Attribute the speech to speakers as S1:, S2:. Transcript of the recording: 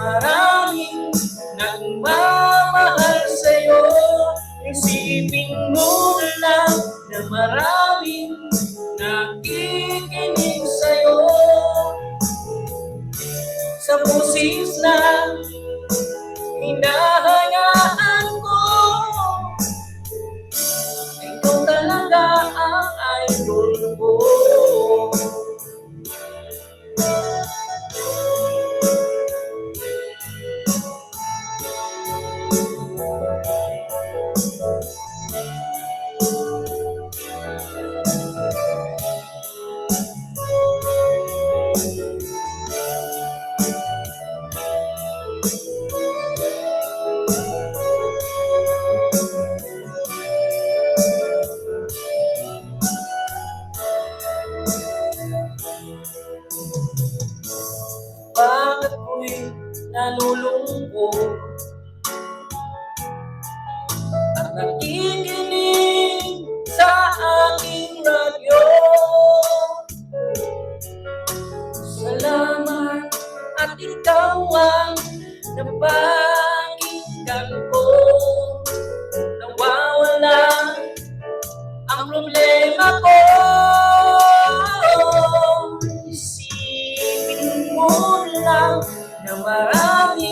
S1: maraming nagmamahal sa'yo. Isipin mo lang na maraming nakikinig sa'yo. Sa busis na hinahayaan ko, ikaw talaga ang idol ko. Bakit ko'y nalulungkot at nakikinig sa aking radyo? Salamat at ikaw ang napakinggan ko. Nawawala ang problema ko. Isipin mo lang na marami